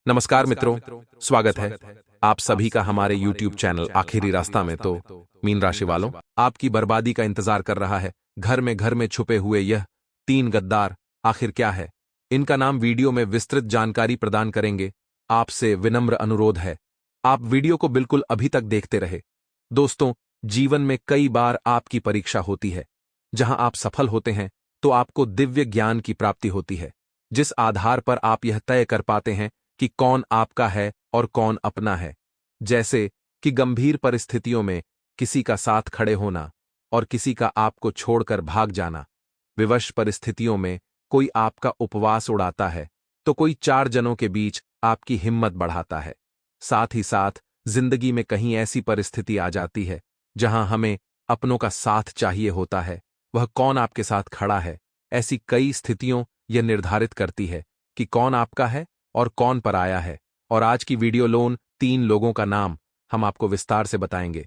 नमस्कार मित्रों, स्वागत है आप सभी का हमारे YouTube चैनल आखिरी रास्ता में। तो मीन राशि वालों, आपकी बर्बादी का इंतजार कर रहा है। घर में छुपे हुए यह तीन गद्दार आखिर क्या है, इनका नाम वीडियो में विस्तृत जानकारी प्रदान करेंगे। आपसे विनम्र अनुरोध है, आप वीडियो को बिल्कुल अभी तक देखते रहे। दोस्तों, जीवन में कई बार आपकी परीक्षा होती है। जहां आप सफल होते हैं तो आपको दिव्य ज्ञान की प्राप्ति होती है, जिस आधार पर आप यह तय कर पाते हैं कि कौन आपका है और कौन अपना है। जैसे कि गंभीर परिस्थितियों में किसी का साथ खड़े होना और किसी का आपको छोड़कर भाग जाना। विवश परिस्थितियों में कोई आपका उपवास उड़ाता है तो कोई चार जनों के बीच आपकी हिम्मत बढ़ाता है। साथ ही साथ जिंदगी में कहीं ऐसी परिस्थिति आ जाती है जहां हमें अपनों का साथ चाहिए होता है, वह कौन आपके साथ खड़ा है। ऐसी कई स्थितियों यह निर्धारित करती है कि कौन आपका है और कौन पराया है। और आज की वीडियो लोन तीन लोगों का नाम हम आपको विस्तार से बताएंगे,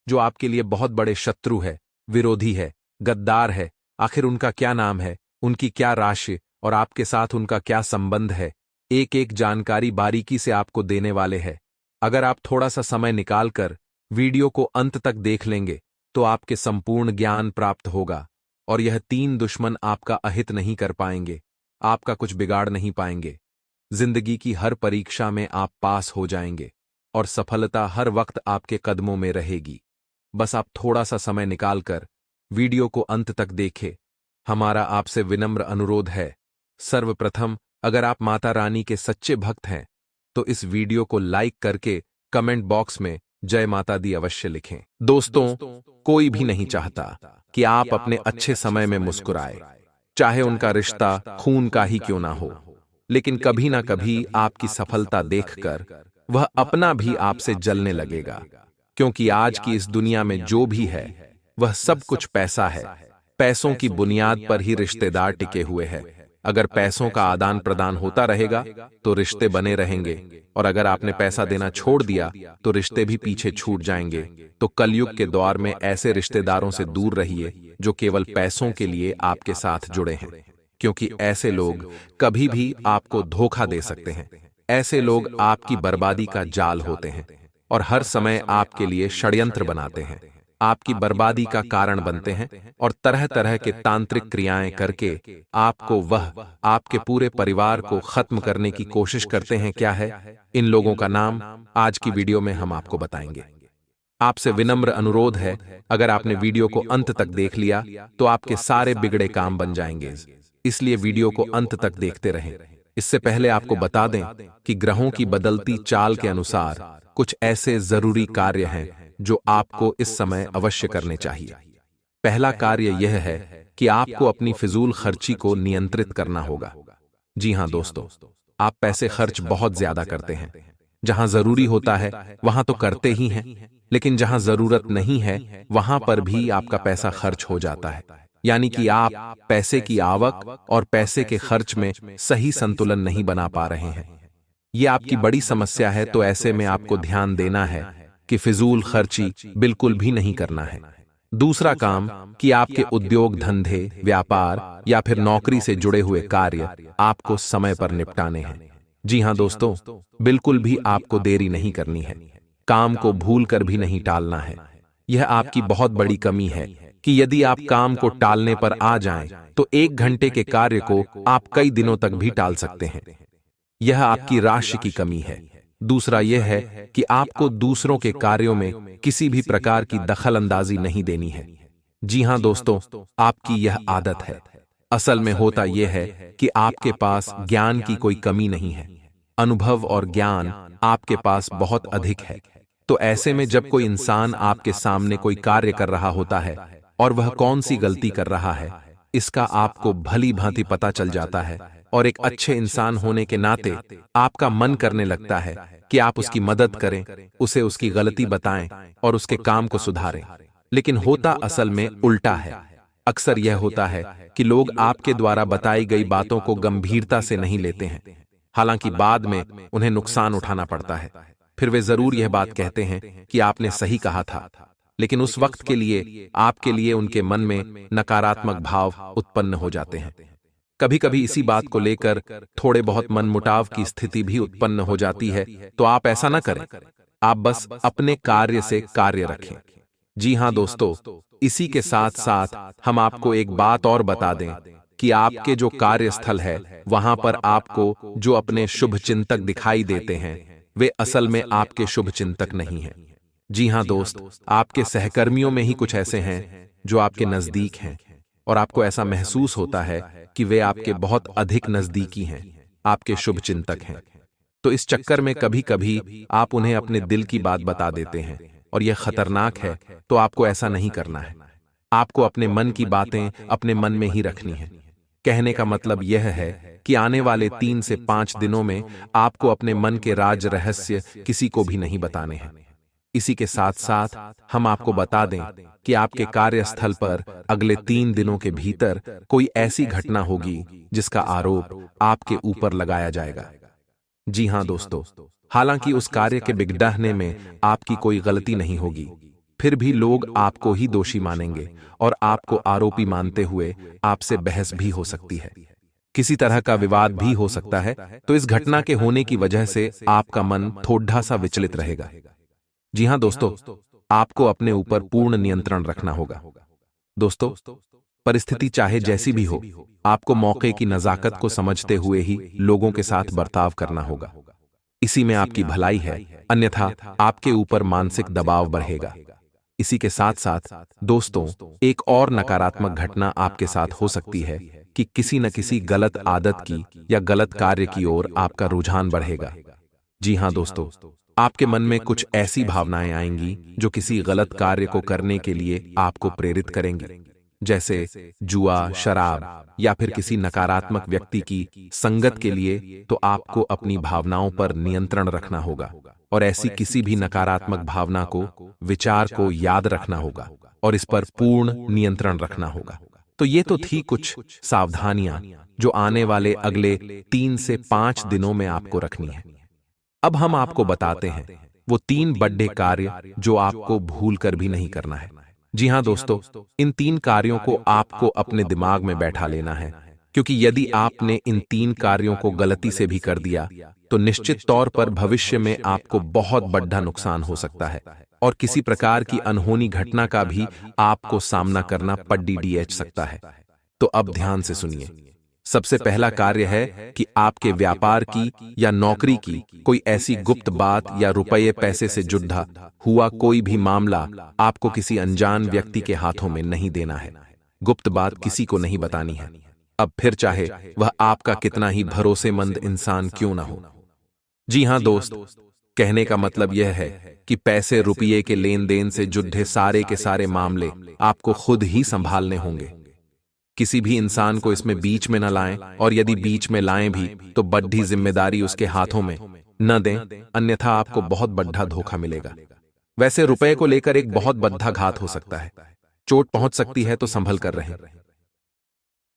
जो आपके लिए बहुत बड़े शत्रु है, विरोधी है, गद्दार है। आखिर उनका क्या नाम है, उनकी क्या राशि और आपके साथ उनका क्या संबंध है। एक एक जानकारी बारीकी से आपको देने वाले हैं। अगर आप थोड़ा सा समय निकालकर वीडियो को अंत तक देख लेंगे तो आपके संपूर्ण ज्ञान प्राप्त होगा और यह तीन दुश्मन आपका अहित नहीं कर पाएंगे, आपका कुछ बिगाड़ नहीं पाएंगे। जिंदगी की हर परीक्षा में आप पास हो जाएंगे और सफलता हर वक्त आपके कदमों में रहेगी। बस आप थोड़ा सा समय निकालकर वीडियो को अंत तक देखें। हमारा आपसे विनम्र अनुरोध है, सर्वप्रथम अगर आप माता रानी के सच्चे भक्त हैं तो इस वीडियो को लाइक करके कमेंट बॉक्स में जय माता दी अवश्य लिखें। दोस्तों, कोई भी नहीं चाहता कि आप अपने अच्छे समय में मुस्कुराए, चाहे उनका रिश्ता खून का ही क्यों ना हो। लेकिन कभी ना कभी आपकी सफलता देखकर वह अपना भी आपसे जलने लगेगा, क्योंकि आज की इस दुनिया में जो भी है वह सब कुछ पैसा है। पैसों की बुनियाद पर ही रिश्तेदार टिके हुए हैं। अगर पैसों का आदान प्रदान होता रहेगा तो रिश्ते बने रहेंगे, और अगर आपने पैसा देना छोड़ दिया तो रिश्ते भी पीछे छूट जाएंगे। तो कलयुग के दौर में ऐसे रिश्तेदारों से दूर रहिए जो केवल पैसों के लिए आपके साथ जुड़े हैं, क्योंकि ऐसे लोग कभी भी आपको धोखा दे सकते हैं। ऐसे लोग आपकी बर्बादी का जाल होते हैं और हर समय आपके लिए षड्यंत्र बनाते हैं, आपकी बर्बादी का कारण बनते हैं और तरह तरह के तांत्रिक क्रियाएं करके आपको वह आपके पूरे परिवार को खत्म करने की कोशिश करते हैं। क्या है इन लोगों का नाम, आज की वीडियो में हम आपको बताएंगे। आपसे विनम्र अनुरोध है, अगर आपने वीडियो को अंत तक देख लिया तो आपके सारे बिगड़े काम बन जाएंगे, इसलिए वीडियो को अंत तक देखते रहें। इससे पहले आपको बता दें कि ग्रहों की बदलती चाल के अनुसार कुछ ऐसे जरूरी कार्य हैं जो आपको इस समय अवश्य करने चाहिए। पहला कार्य यह है कि आपको अपनी फिजूल खर्ची को नियंत्रित करना होगा। जी हां दोस्तों, आप पैसे खर्च बहुत ज्यादा करते हैं। जहां जरूरी होता है वहां तो करते ही हैं, लेकिन जहां जरूरत नहीं है वहां पर भी आपका पैसा खर्च हो जाता है। यानी कि आप पैसे की आवक और पैसे के खर्च में सही संतुलन नहीं बना पा रहे हैं। यह आपकी बड़ी समस्या है, तो ऐसे में आपको ध्यान देना है कि फिजूल खर्ची बिल्कुल भी नहीं करना है। दूसरा काम कि आपके उद्योग धंधे, व्यापार या फिर नौकरी से जुड़े हुए कार्य आपको समय पर निपटाने हैं। जी हां दोस्तों, बिल्कुल भी आपको देरी नहीं करनी है, काम को भूल कर भी नहीं टालना है। यह आपकी बहुत बड़ी कमी है कि यदि आप काम को टालने पर आ जाएं तो 1 घंटे के कार्य को आप कई दिनों तक भी टाल सकते हैं। यह आपकी राशि की कमी है। दूसरा यह है कि आपको दूसरों के कार्यों में किसी भी प्रकार की दखल अंदाजी नहीं देनी है। जी हां दोस्तों, आपकी यह आदत है। असल में होता यह है कि आपके पास ज्ञान की कोई कमी नहीं है, अनुभव और ज्ञान आपके पास बहुत अधिक है। तो ऐसे में जब कोई इंसान आपके सामने कोई कार्य कर रहा होता है और वह कौन सी गलती कर रहा है, इसका आपको भली भांति पता चल जाता है, और एक अच्छे इंसान होने के नाते आपका मन करने लगता है कि आप उसकी मदद करें, उसे उसकी गलती बताएं और उसके काम को सुधारें। लेकिन होता असल में उल्टा है। अक्सर यह होता है कि लोग आपके द्वारा बताई गई बातों को गंभीरता से नहीं लेते हैं, हालांकि बाद में उन्हें नुकसान उठाना पड़ता है। फिर वे जरूर यह बात कहते हैं कि आपने सही कहा था, लेकिन उस वक्त के लिए आपके लिए उनके मन में नकारात्मक भाव उत्पन्न हो जाते हैं। कभी कभी इसी बात को लेकर थोड़े बहुत मनमुटाव की स्थिति भी उत्पन्न हो जाती है, तो आप ऐसा ना करें। आप बस अपने कार्य से कार्य रखें। जी हां दोस्तों, इसी के साथ साथ हम आपको एक बात और बता दें कि आपके जो कार्यस्थल है वहां पर आपको जो अपने शुभ चिंतक दिखाई देते हैं वे असल में आपके शुभ चिंतक नहीं हैं। जी हां दोस्त, आपके सहकर्मियों में ही कुछ ऐसे हैं जो आपके नजदीक हैं और आपको ऐसा महसूस होता है कि वे आपके बहुत अधिक नजदीकी हैं, आपके शुभ चिंतक हैं। तो इस चक्कर में कभी कभी आप उन्हें अपने दिल की बात बता देते हैं और यह खतरनाक है, तो आपको ऐसा नहीं करना है। आपको अपने मन की बातें अपने मन में ही रखनी है। कहने का मतलब यह है कि आने वाले 3 से 5 दिनों में आपको अपने मन के राज रहस्य किसी को भी नहीं बताने हैं। इसी के साथ साथ हम आपको बता दें कि आपके कार्यस्थल पर अगले 3 दिनों के भीतर कोई ऐसी घटना होगी जिसका आरोप आपके ऊपर लगाया जाएगा। जी हां दोस्तों, हालांकि उस कार्य के बिगड़ने में आपकी कोई गलती नहीं होगी, फिर भी लोग आपको ही दोषी मानेंगे और आपको आरोपी मानते हुए आपसे बहस भी हो सकती है। किसी तरह का विवाद भी हो सकता है। तो इस घटना के होने की वजह से आपका मन थोड़ा सा विचलित रहेगा। जी हां दोस्तों, आपको अपने ऊपर पूर्ण नियंत्रण रखना होगा। दोस्तों, परिस्थिति चाहे जैसी भी हो, आपको मौके की नजाकत को समझते हुए ही लोगों के साथ बर्ताव करना होगा। इसी में आपकी भलाई है, अन्यथा आपके ऊपर मानसिक दबाव बढ़ेगा। इसी के साथ साथ दोस्तों, एक और नकारात्मक घटना आपके साथ हो सकती है कि किसी न किसी गलत आदत की या गलत कार्य की ओर आपका रुझान बढ़ेगा। जी हां दोस्तों, आपके मन में कुछ ऐसी भावनाएं आएंगी जो किसी गलत कार्य को करने के लिए आपको प्रेरित करेंगी, जैसे जुआ, शराब या फिर किसी नकारात्मक व्यक्ति की संगत के लिए। तो आपको अपनी भावनाओं पर नियंत्रण रखना होगा और ऐसी किसी भी नकारात्मक भावना को, विचार को याद रखना होगा और इस पर पूर्ण नियंत्रण रखना होगा। तो ये तो थी कुछ सावधानियां जो आने वाले अगले 3 से 5 दिनों में आपको रखनी है। अब हम आपको बताते हैं वो 3 बड़े कार्य जो आपको भूलकर भी नहीं करना है। जी हां दोस्तों, इन 3 कार्यों को आपको अपने दिमाग में बैठा लेना है, क्योंकि यदि आपने इन 3 कार्यों को गलती से भी कर दिया तो निश्चित तौर पर भविष्य में आपको बहुत बड़ा नुकसान हो सकता है और किसी प्रकार की अनहोनी घटना का भी आपको सामना करना पड़ सकता है। तो अब ध्यान से सुनिए। सबसे पहला कार्य है कि आपके व्यापार की या नौकरी की कोई ऐसी गुप्त बात या रुपये पैसे से जुड़ा हुआ कोई भी मामला आपको किसी अनजान व्यक्ति के हाथों में नहीं देना है। गुप्त बात किसी को नहीं बतानी है, अब फिर चाहे वह आपका कितना ही भरोसेमंद इंसान क्यों ना हो। जी हां दोस्त, कहने का मतलब यह है कि पैसे रुपये के लेन देन से जुड़े सारे के सारे मामले आपको खुद ही संभालने होंगे। किसी भी इंसान को इसमें बीच में न लाएं, और यदि बीच में लाएं भी तो बड़ी जिम्मेदारी उसके हाथों में न दें, अन्यथा आपको बहुत बड़ा धोखा मिलेगा। वैसे रुपए को लेकर एक बहुत बड़ा घात हो सकता है, चोट पहुंच सकती है, तो संभल कर रहें।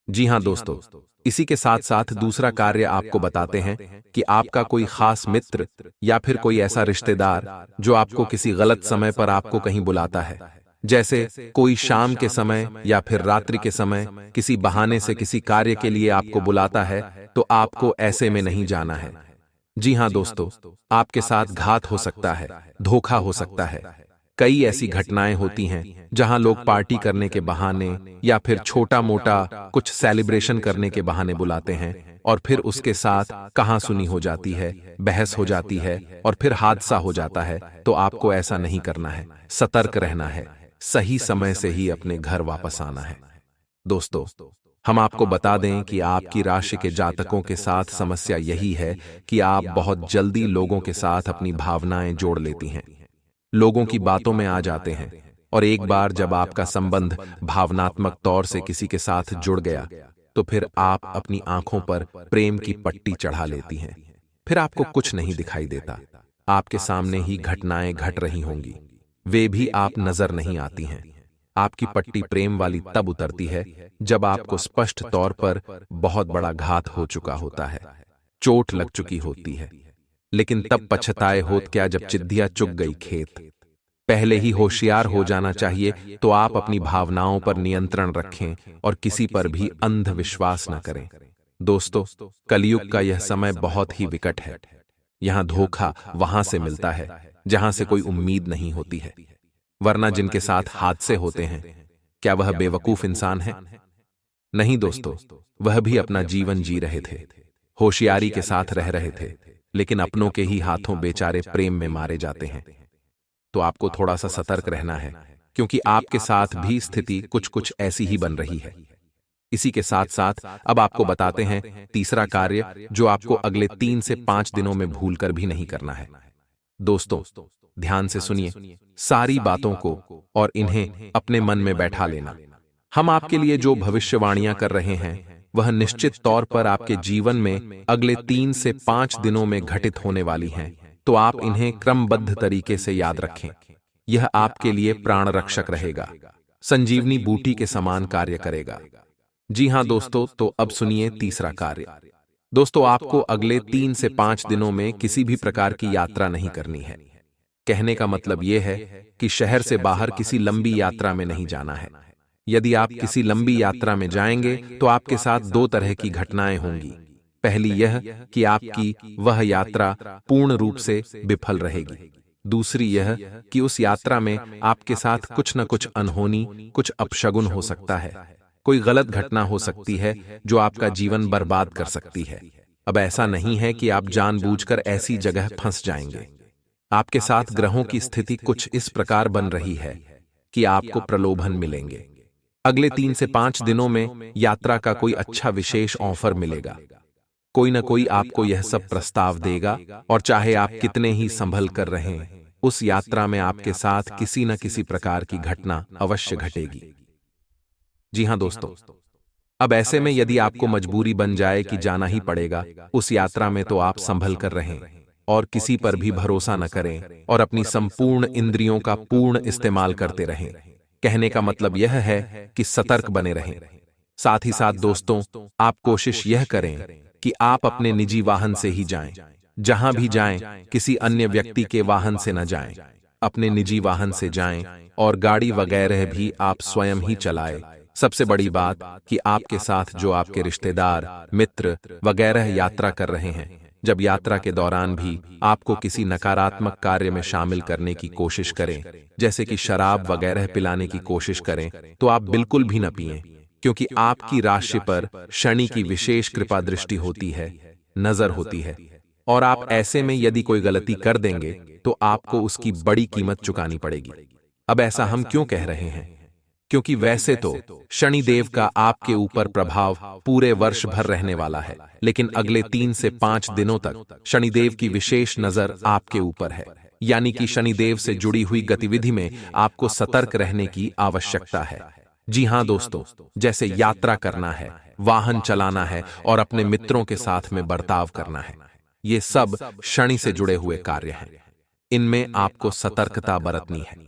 जी हां दोस्तों, इसी के साथ साथ दूसरा कार्य आपको बताते हैं कि आपका कोई खास मित्र या फिर कोई ऐसा रिश्तेदार जो आपको किसी गलत समय पर आपको कहीं बुलाता है, जैसे कोई शाम के समय या फिर रात्रि के समय किसी बहाने से किसी कार्य के लिए आपको बुलाता है, तो आपको ऐसे में नहीं जाना है। जी हां दोस्तों, आपके साथ घात हो सकता है, धोखा हो सकता है। कई ऐसी घटनाएं होती हैं जहां लोग पार्टी करने के बहाने या फिर छोटा मोटा कुछ सेलिब्रेशन करने के बहाने बुलाते हैं और फिर उसके साथ कहासुनी हो जाती है, बहस हो जाती है और फिर हादसा हो जाता है। तो आपको ऐसा नहीं करना है, सतर्क रहना है, सही समय से ही अपने घर वापस आना है। दोस्तों, हम आपको बता दें कि आपकी राशि के जातकों के साथ समस्या यही है कि आप बहुत जल्दी लोगों के साथ अपनी भावनाएं जोड़ लेती हैं, लोगों की बातों में आ जाते हैं, और एक बार जब आपका संबंध भावनात्मक तौर से किसी के साथ जुड़ गया तो फिर आप अपनी आंखों पर प्रेम की पट्टी चढ़ा लेती हैं। फिर आपको कुछ नहीं दिखाई देता, आपके सामने ही घटनाएं घट रही होंगी, वे भी आप नजर नहीं आती हैं। आपकी पट्टी प्रेम वाली तब उतरती है जब आपको स्पष्ट तौर पर बहुत बड़ा घात हो चुका होता है, चोट लग चुकी होती है, लेकिन तब पछताए होत क्या जब चिद्दिया चुग गई खेत। पहले ही होशियार हो जाना चाहिए। तो आप अपनी भावनाओं पर नियंत्रण रखें और किसी पर भी अंधविश्वास न करें। दोस्तों, कलयुग का यह समय बहुत ही विकट है। यहाँ धोखा वहां से मिलता है जहां से कोई उम्मीद नहीं होती है, वरना जिनके साथ हादसे होते हैं, क्या वह बेवकूफ इंसान है? नहीं दोस्तों, वह भी अपना जीवन जी रहे थे, होशियारी के साथ रह रहे थे, लेकिन अपनों के ही हाथों बेचारे प्रेम में मारे जाते हैं। तो आपको थोड़ा सा सतर्क रहना है, क्योंकि आपके साथ भी स्थिति कुछ कुछ ऐसी ही बन रही है। इसी के साथ साथ अब आपको बताते हैं तीसरा कार्य जो आपको अगले 3 से 5 दिनों में भूलकर भी नहीं करना है। दोस्तों, ध्यान से सुनिए सारी बातों को और इन्हें अपने मन में बैठा लेना। हम आपके लिए जो भविष्यवाणियां कर रहे हैं वह निश्चित तौर पर आपके जीवन में अगले 3 से 5 दिनों में घटित होने वाली हैं, तो आप इन्हें क्रमबद्ध तरीके से याद रखें। यह आपके लिए प्राण रक्षक रहेगा, संजीवनी बूटी के समान कार्य करेगा। जी हां दोस्तों, तो अब सुनिए तीसरा कार्य। दोस्तों, आपको अगले 3 से 5 दिनों में किसी भी प्रकार की यात्रा नहीं करनी है। कहने का मतलब यह है कि शहर से बाहर किसी लंबी यात्रा में नहीं जाना है। यदि आप किसी लंबी यात्रा में जाएंगे तो आपके साथ 2 तरह की घटनाएं होंगी। पहली यह कि आपकी वह यात्रा पूर्ण रूप से विफल रहेगी। दूसरी यह कि उस यात्रा में आपके साथ कुछ न कुछ अनहोनी, कुछ अपशगुन हो सकता है। कोई गलत घटना हो सकती है जो आपका जीवन बर्बाद कर सकती है। अब ऐसा नहीं है कि आप जानबूझकर ऐसी जगह फंस जाएंगे। आपके साथ ग्रहों की स्थिति कुछ इस प्रकार बन रही है कि आपको प्रलोभन मिलेंगे। अगले 3 से 5 दिनों में यात्रा का कोई अच्छा विशेष ऑफर मिलेगा। कोई न कोई आपको यह सब प्रस्ताव देगा, और चाहे आप कितने ही संभल कर रहें, उस यात्रा में आपके साथ किसी न किसी प्रकार की घटना अवश्य घटेगी। जी हां दोस्तों, अब ऐसे में यदि आपको मजबूरी बन जाए कि जाना ही पड़ेगा उस यात्रा में, तो आप संभल कर रहें और किसी पर भी भरोसा न करें और अपनी संपूर्ण इंद्रियों का पूर्ण इस्तेमाल करते रहें। कहने का मतलब यह है कि सतर्क बने रहें। साथ ही साथ दोस्तों, आप कोशिश यह करें कि आप अपने निजी वाहन से ही जाएं। जहां भी जाएं, किसी अन्य व्यक्ति के वाहन से न जाएं। अपने निजी वाहन से जाएं और गाड़ी वगैरह भी आप स्वयं ही चलाएं। सबसे बड़ी बात कि आपके साथ जो आपके रिश्तेदार, मित्र वगैरह यात्रा कर रहे हैं, जब यात्रा के दौरान भी आपको किसी नकारात्मक कार्य में शामिल करने की कोशिश करें, जैसे कि शराब वगैरह पिलाने की कोशिश करें, तो आप बिल्कुल भी न पिएं, क्योंकि आपकी राशि पर शनि की विशेष कृपा दृष्टि होती है, नजर होती है, और आप ऐसे में यदि कोई गलती कर देंगे तो आपको उसकी बड़ी कीमत चुकानी पड़ेगी। अब ऐसा हम क्यों कह रहे हैं? क्योंकि वैसे तो शनिदेव का आपके ऊपर प्रभाव पूरे वर्ष भर रहने वाला है, लेकिन अगले 3 से 5 दिनों तक शनिदेव की विशेष नजर आपके ऊपर है। यानी कि शनिदेव से जुड़ी हुई गतिविधि में आपको सतर्क रहने की आवश्यकता है। जी हां दोस्तों, जैसे यात्रा करना है, वाहन चलाना है और अपने मित्रों के साथ में बर्ताव करना है, ये सब शनि से जुड़े हुए कार्य हैं। इनमें आपको सतर्कता बरतनी है।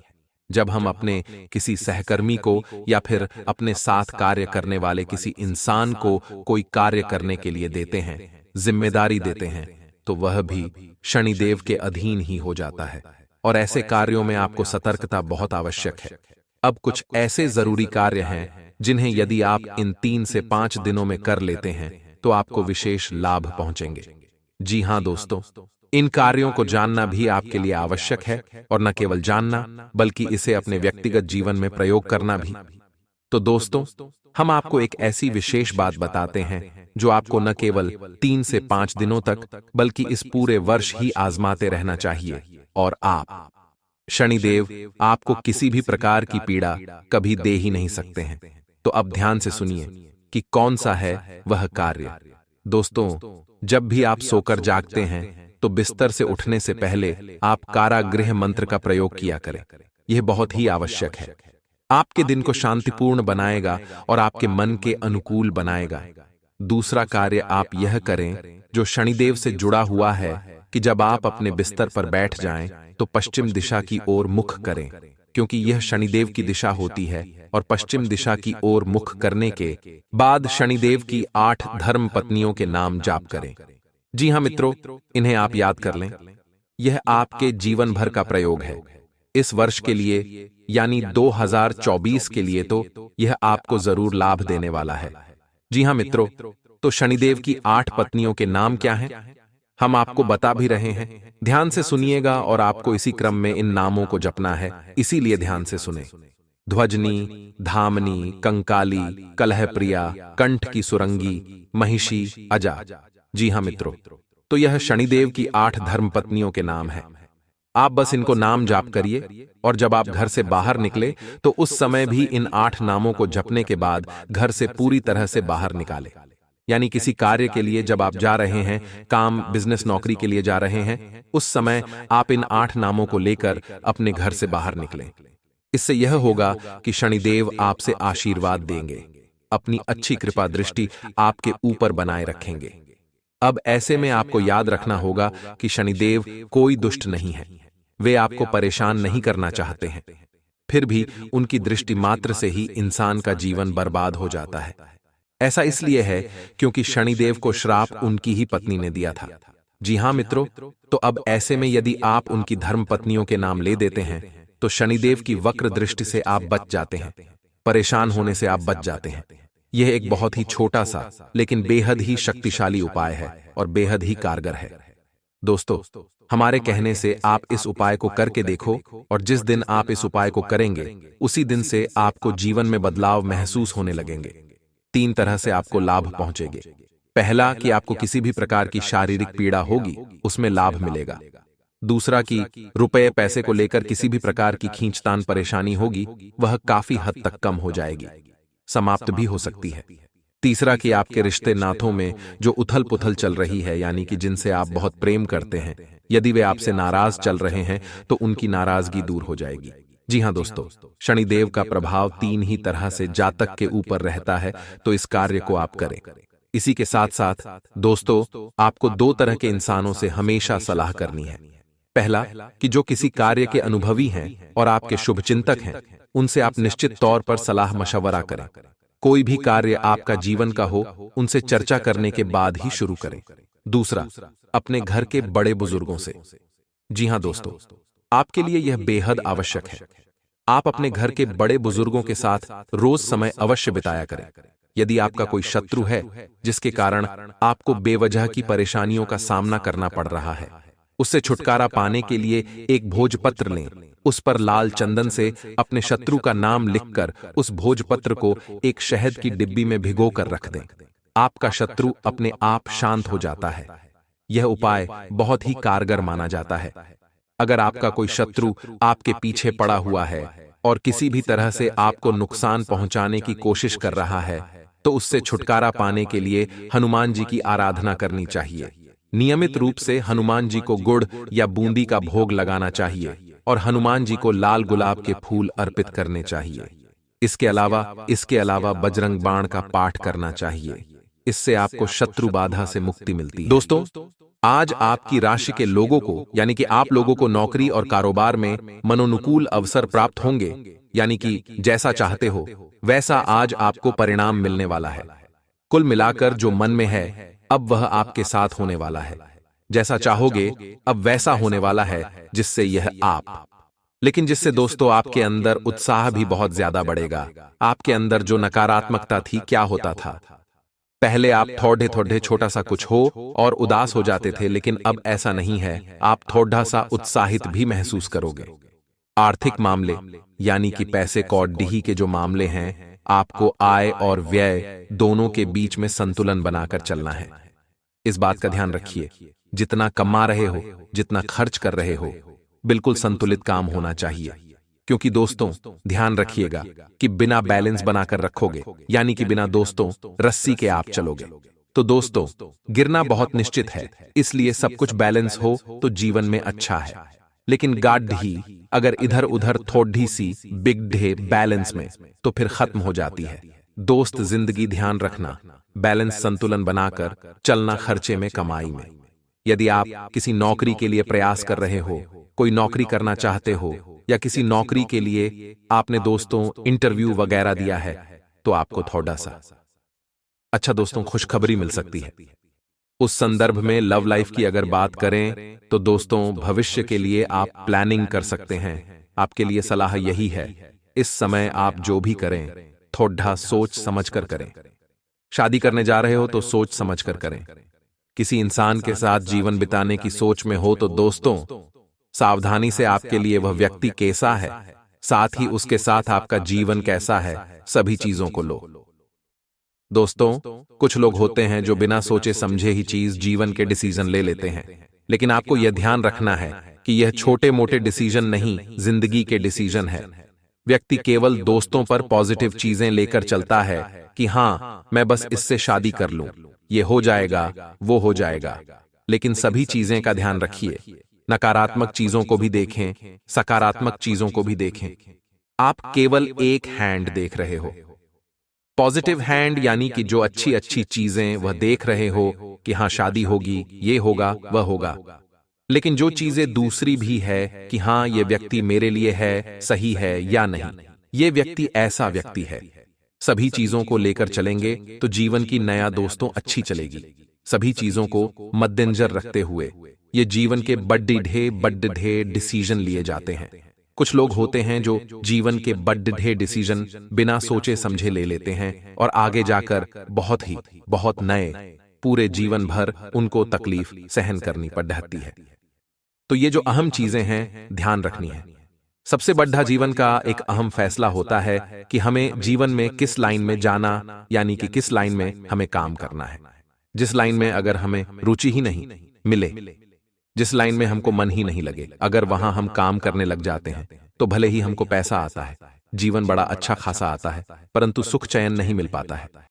जब हम अपने किसी सहकर्मी को या फिर अपने साथ कार्य करने वाले किसी इंसान को कोई कार्य करने के लिए देते हैं, जिम्मेदारी देते हैं, तो वह भी शनिदेव के अधीन ही हो जाता है, और ऐसे कार्यों में आपको सतर्कता बहुत आवश्यक है। अब कुछ ऐसे जरूरी कार्य हैं जिन्हें यदि आप इन 3 से 5 दिनों में कर लेते हैं तो आपको विशेष लाभ पहुंचेंगे। जी हां दोस्तों, इन कार्यों को जानना भी आपके लिए आवश्यक है, और न केवल जानना बल्कि इसे अपने व्यक्तिगत जीवन में प्रयोग करना भी। तो दोस्तों, हम आपको एक ऐसी विशेष बात बताते हैं जो आपको न केवल 3 से 5 दिनों तक बल्कि इस पूरे वर्ष ही आजमाते रहना चाहिए, और आप शनिदेव आपको किसी भी प्रकार की पीड़ा कभी दे ही नहीं सकते हैं। तो अब ध्यान से सुनिए कि कौन सा है वह कार्य। दोस्तों, जब भी आप सोकर जागते हैं तो बिस्तर से उठने से पहले आप कारागृह मंत्र का प्रयोग किया करें। यह बहुत ही आवश्यक है। आपके दिन को शांतिपूर्ण बनाएगा और आपके मन के अनुकूल बनाएगा। दूसरा कार्य आप यह करें जो शनिदेव से जुड़ा हुआ है कि जब आप अपने बिस्तर पर बैठ जाएं तो पश्चिम दिशा की ओर मुख करें, क्योंकि यह शनिदेव की दिशा होती है, और पश्चिम दिशा की ओर मुख करने के बाद शनिदेव की 8 धर्म पत्नियों के नाम जाप करें। जी हां मित्रों, इन्हें आप याद कर लें। यह आपके जीवन भर का प्रयोग है। इस वर्ष के लिए यानी 2024 के लिए तो यह आपको जरूर लाभ देने वाला है। जी हां मित्रों, तो शनिदेव की 8 पत्नियों के नाम क्या हैं? हम आपको बता भी रहे हैं, ध्यान से सुनिएगा और आपको इसी क्रम में इन नामों को जपना है, इसीलिए ध्यान से सुने। ध्वजनी, धामनी, कंकाली, कलहप्रिया, कंठ की सुरंगी, महिषी, अजा। जी हाँ मित्रों, तो यह शनिदेव की 8 धर्मपत्नियों के नाम हैं। आप बस इनको नाम जाप करिए और जब आप घर से बाहर निकले तो उस समय भी इन 8 नामों को जपने के बाद घर से पूरी तरह से बाहर निकाले। यानी किसी कार्य के लिए जब आप जा रहे हैं, काम, बिजनेस, नौकरी के लिए जा रहे हैं, उस समय आप इन 8 नामों को लेकर अपने घर से बाहर निकलें। इससे यह होगा कि शनिदेव आपसे आशीर्वाद देंगे, अपनी अच्छी कृपा दृष्टि आपके ऊपर बनाए रखेंगे। अब ऐसे में आपको याद रखना होगा कि शनिदेव कोई दुष्ट नहीं है, वे आपको परेशान नहीं करना चाहते हैं। फिर भी उनकी दृष्टि मात्र से ही इंसान का जीवन बर्बाद हो जाता है। ऐसा इसलिए है क्योंकि शनिदेव को श्राप उनकी ही पत्नी ने दिया था। जी हाँ मित्रों, तो अब ऐसे में यदि आप उनकी धर्म पत्नियों के नाम ले देते हैं तो शनिदेव की वक्र दृष्टि से आप बच जाते हैं, परेशान होने से आप बच जाते हैं। यह एक बहुत ही छोटा सा लेकिन बेहद ही शक्तिशाली उपाय है और बेहद ही कारगर है। दोस्तों, हमारे कहने से आप इस उपाय को करके देखो और जिस दिन आप इस उपाय को करेंगे उसी दिन से आपको जीवन में बदलाव महसूस होने लगेंगे। 3 तरह से आपको लाभ पहुंचेंगे। पहला कि आपको किसी भी प्रकार की शारीरिक पीड़ा होगी उसमें लाभ मिलेगा। दूसरा कि रुपए पैसे को लेकर किसी भी प्रकार की खींचतान परेशानी होगी वह काफी हद तक कम हो जाएगी, समाप्त भी हो सकती है। तीसरा कि आपके रिश्ते नातों में जो उथल पुथल चल रही है, यानी कि जिनसे आप बहुत प्रेम करते हैं, यदि वे आपसे नाराज चल रहे हैं तो उनकी नाराजगी दूर हो जाएगी। जी हाँ दोस्तों, शनिदेव का प्रभाव 3 ही तरह से जातक के ऊपर रहता है, तो इस कार्य को आप करें। इसी के साथ साथ दोस्तों, आपको 2 तरह के इंसानों से हमेशा सलाह करनी है। पहला कि जो किसी कार्य के अनुभवी हैं और आपके शुभचिंतक हैं, उनसे आप निश्चित तौर पर सलाह मशवरा करें। कोई भी कार्य आपका जीवन का हो, उनसे चर्चा करने के बाद ही शुरू करें। दूसरा, अपने घर के बड़े बुजुर्गों से। जी हां दोस्तों, आपके लिए यह बेहद आवश्यक है। आप अपने घर के बड़े बुजुर्गों के साथ रोज समय अवश्य बिताया करें। यदि आपका कोई शत्रु है जिसके कारण आपको बेवजह की परेशानियों का सामना करना पड़ रहा है, उससे छुटकारा पाने के लिए एक भोजपत्र लें। उस पर लाल चंदन से अपने शत्रु का नाम लिखकर उस भोजपत्र को एक शहद की डिब्बी में भिगोकर रख दें। आपका शत्रु अपने आप शांत हो जाता है। यह उपाय बहुत ही कारगर माना जाता है। अगर आपका कोई शत्रु आपके पीछे पड़ा हुआ है और किसी भी तरह से आपको नुकसान पहुंचाने की कोशिश कर रहा है, तो उससे छुटकारा पाने के लिए हनुमान जी की आराधना करनी चाहिए। नियमित रूप से हनुमान जी को गुड़ या बूंदी का भोग लगाना चाहिए और हनुमान जी को लाल गुलाब के फूल अर्पित करने चाहिए। इसके अलावा बजरंग बाण का पाठ करना चाहिए। इससे आपको शत्रु बाधा से मुक्ति मिलती है। दोस्तों, आज आपकी राशि के लोगों को, यानी कि आप लोगों को नौकरी और कारोबार में मनोनुकूल अवसर प्राप्त होंगे, यानी कि जैसा चाहते हो वैसा आज आपको परिणाम मिलने वाला है। कुल मिलाकर जो मन में है अब वह आपके साथ होने वाला है। जैसा चाहोगे अब वैसा होने वाला है, जिससे यह आप, लेकिन जिससे दोस्तों आपके अंदर उत्साह भी बहुत ज्यादा बढ़ेगा। आपके अंदर जो नकारात्मकता थी, क्या होता था, पहले आप थोड़े थोड़े छोटा सा कुछ हो और उदास हो जाते थे, लेकिन अब ऐसा नहीं है। आप थोड़ा सा उत्साहित भी महसूस करोगे। आर्थिक मामले, यानी कि पैसे कौड़ी के जो मामले हैं, आपको आय और व्यय दोनों के बीच में संतुलन बनाकर चलना है। इस बात का ध्यान रखिए, जितना कमा रहे हो, जितना खर्च कर रहे हो, बिल्कुल संतुलित काम होना चाहिए। क्योंकि दोस्तों ध्यान रखिएगा कि बिना बैलेंस बनाकर रखोगे, यानी कि बिना दोस्तों रस्सी के आप चलोगे, तो दोस्तों गिरना बहुत निश्चित है। इसलिए सब कुछ बैलेंस हो तो जीवन में अच्छा है, लेकिन गाढ़ी अगर इधर उधर थोड़ी सी बिगड़े बैलेंस में तो फिर खत्म हो जाती है। दोस्त जिंदगी ध्यान रखना, बैलेंस संतुलन बनाकर चलना, खर्चे में कमाई में। यदि आप किसी नौकरी के लिए प्रयास कर रहे हो, कोई नौकरी करना चाहते हो, या किसी नौकरी के लिए आपने दोस्तों इंटरव्यू वगैरह दिया है, तो आपको थोड़ा सा अच्छा दोस्तों खुशखबरी मिल सकती है। उस संदर्भ में लव लाइफ की अगर बात करें तो दोस्तों भविष्य के लिए आप प्लानिंग कर सकते हैं। आपके लिए सलाह यही है, इस समय आप जो भी करें थोड़ा सोच समझकर करें। शादी करने जा रहे हो तो सोच समझ कर करें। किसी इंसान के साथ जीवन बिताने की सोच में हो तो दोस्तों, सावधानी से आपके लिए वह व्यक्ति कैसा है, साथ ही उसके साथ आपका जीवन कैसा है, सभी चीजों को लो। दोस्तों, कुछ लोग होते हैं जो बिना सोचे समझे ही चीज जीवन के डिसीजन ले लेते हैं, लेकिन आपको यह ध्यान रखना है कि यह छोटे मोटे डिसीजन नहीं, जिंदगी के डिसीजन है। व्यक्ति केवल दोस्तों पर पॉजिटिव चीजें लेकर चलता है कि हाँ, मैं बस इससे शादी कर लूं, ये हो जाएगा, वो हो जाएगा। लेकिन सभी चीजें का ध्यान रखिए, नकारात्मक चीजों को भी देखें, सकारात्मक चीजों को भी देखें। आप केवल एक हैंड देख रहे हो, पॉजिटिव हैंड, यानी कि जो अच्छी अच्छी चीजें वह देख रहे हो कि हाँ शादी होगी, ये होगा, वह होगा। लेकिन जो चीजें दूसरी भी है कि हाँ ये व्यक्ति मेरे लिए है, सही है या नहीं, ये व्यक्ति ऐसा व्यक्ति है, सभी चीजों को लेकर चलेंगे तो जीवन की नया दोस्तों अच्छी चलेगी। सभी चीजों को मद्देनजर रखते हुए ये जीवन के बड़े डिसीजन लिए जाते हैं। कुछ लोग होते हैं जो जीवन के बड़े डिसीजन बिना सोचे समझे ले लेते हैं और आगे जाकर बहुत नए पूरे जीवन भर उनको तकलीफ सहन करनी पड़ती है। तो ये जो अहम चीजें हैं ध्यान रखनी है। सबसे बड़ा जीवन का एक अहम फैसला होता है कि हमें जीवन में किस लाइन में जाना, यानी कि किस लाइन में हमें काम करना है। जिस लाइन में अगर हमें रुचि ही नहीं मिले, जिस लाइन में हमको मन ही नहीं लगे, अगर वहां हम काम करने लग जाते हैं तो भले ही हमको पैसा आता है, जीवन बड़ा अच्छा खासा आता है, परंतु सुख चैन नहीं मिल पाता है।